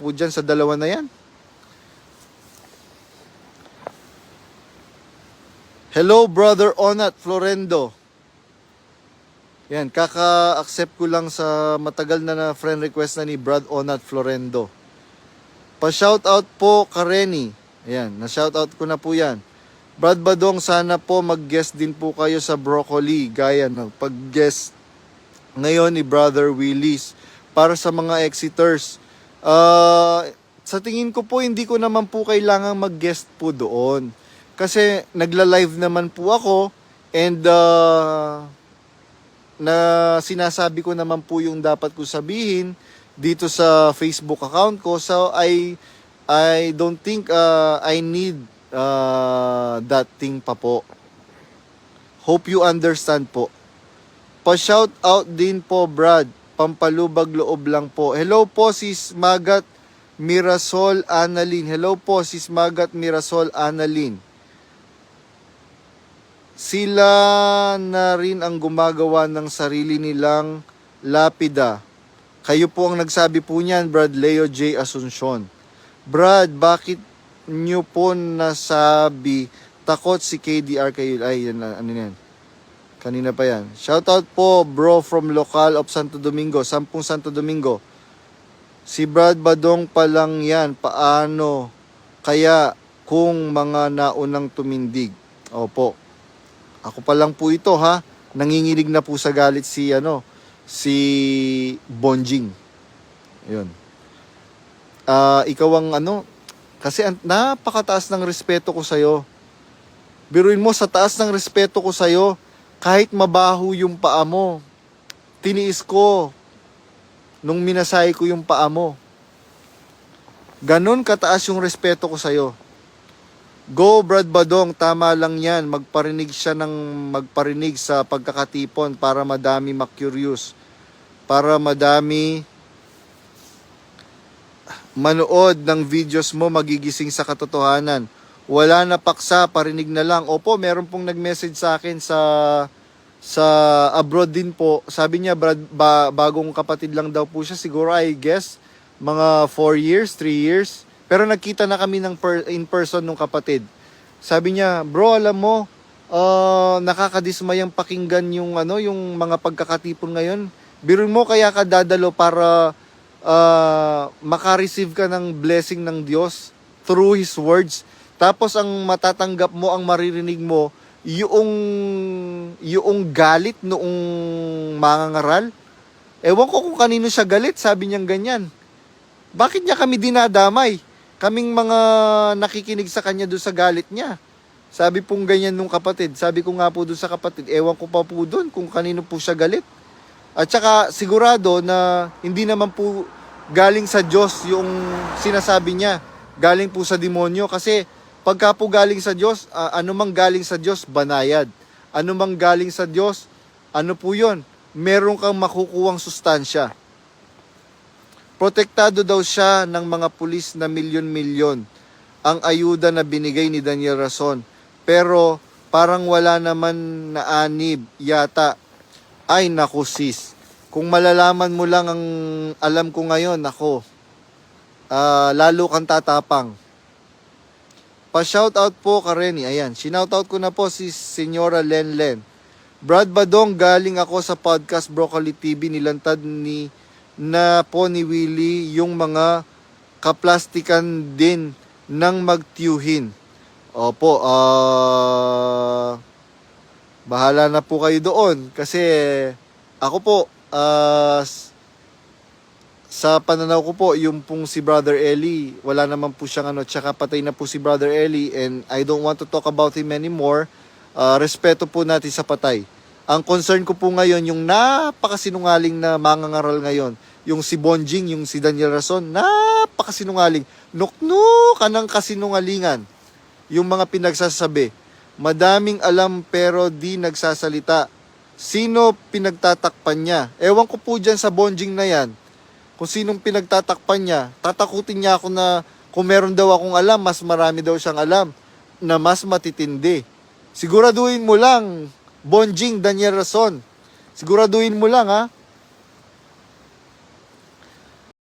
po dyan sa dalawa na yan. Hello, Brother Onat Florendo. Yan, kaka-accept ko lang sa matagal na friend request na ni Brad Onat Florendo. Pa-shoutout po, Kareni. Ayan, na-shoutout ko na po yan. Brad Badong, sana po mag-guest din po kayo sa Broccoli. Gaya ng pag-guest ngayon ni Brother Willis para sa mga Exiters. Sa tingin ko po, hindi ko naman po kailangan mag-guest po doon. Kasi nagla-live naman po ako and na sinasabi ko naman po yung dapat ko sabihin dito sa Facebook account ko. So I don't think I need that thing pa po. Hope you understand po. Pa-shout out din po, Brad. Pampalubag loob lang po. Hello po, Sis Magat Mirasol Annalyn. Hello po, Sis Magat Mirasol Annalyn. Sila na rin ang gumagawa ng sarili nilang lapida. Kayo po ang nagsabi po niyan, Brad Leo J. Asuncion. Brad, bakit nyo po nasabi takot si KDR kayo? Ay, yan, ano yan? Kanina pa yan. Shoutout po, bro, from local of Santo Domingo. Sampung Santo Domingo. Si Brad Badong pa lang yan. Paano kaya kung mga naunang tumindig? Opo. Ako pa lang po ito, ha. Nanginginig na po sa galit si Bonjing. Ayun. Ikaw ang kasi napakataas ng respeto ko sa'yo. Biruin mo, sa taas ng respeto ko sa'yo, kahit mabaho yung paa mo, tiniis ko nung minasay ko yung paa mo. Ganon kataas yung respeto ko sa'yo. Go, Brad Badong, tama lang yan. Magparinig siya ng magparinig sa pagkakatipon para madami ma-curious. Para madami manood ng videos mo, magigising sa katotohanan. Wala na paksa, parinig na lang. Opo, meron pong nag-message sa akin sa abroad din po. Sabi niya, Brad, bagong kapatid lang daw po siya. Siguro, I guess, mga 4 years, 3 years. Pero nagkita na kami in person nung kapatid. Sabi niya, bro, alam mo, nakakadismayang pakinggan yung mga pagkakatipon ngayon. Biruin mo, kaya ka dadalo para makareceive ka ng blessing ng Diyos through His words. Tapos ang matatanggap mo, ang maririnig mo, yung galit noong mangangaral. Ewan ko kung kanino siya galit, sabi niyang ganyan. Bakit niya kami dinadamay? Kaming mga nakikinig sa kanya doon sa galit niya. Sabi pong ganyan nung kapatid. Sabi ko nga po doon sa kapatid, ewan ko pa po doon kung kanino po siya galit. At saka sigurado na hindi naman po galing sa Diyos yung sinasabi niya. Galing po sa demonyo. Kasi pagka po galing sa Diyos, anumang galing sa Diyos, banayad. Anumang galing sa Diyos, ano po yun? Meron kang makukuwang sustansya. Protektado daw siya ng mga pulis na milyon-milyon ang ayuda na binigay ni Daniel Rason. Pero parang wala naman na anib yata. Ay naku sis, kung malalaman mo lang ang alam ko ngayon, nako, lalo kang tatapang. Pa-shoutout po, Kareni. Ayan, sinoutout ko na po si Senyora Lenlen. Brad Badong, galing ako sa podcast Broccoli TV, nilantad na po ni Willie yung mga kaplastikan din ng magtiyuhin. Opo, bahala na po kayo doon. Kasi ako po, sa pananaw ko po, yung pong si Brother Eli, wala naman po siyang tsaka patay na po si Brother Eli and I don't want to talk about him anymore. Respeto po natin sa patay. Ang concern ko po ngayon, yung napakasinungaling na mangangaral ngayon, yung si Bonjing, yung si Daniel Rason, napakasinungaling. Nuknuk ka ng kasinungalingan. Yung mga pinagsasabi. Madaming alam pero di nagsasalita. Sino pinagtatakpan niya? Ewan ko po dyan sa Bonjing na yan. Kung sinong pinagtatakpan niya, tatakutin niya ako na kung meron daw akong alam, mas marami daw siyang alam na mas matitindi. Siguraduhin mo lang, Bonjing Daniel Rason. Siguraduhin mo lang, ha?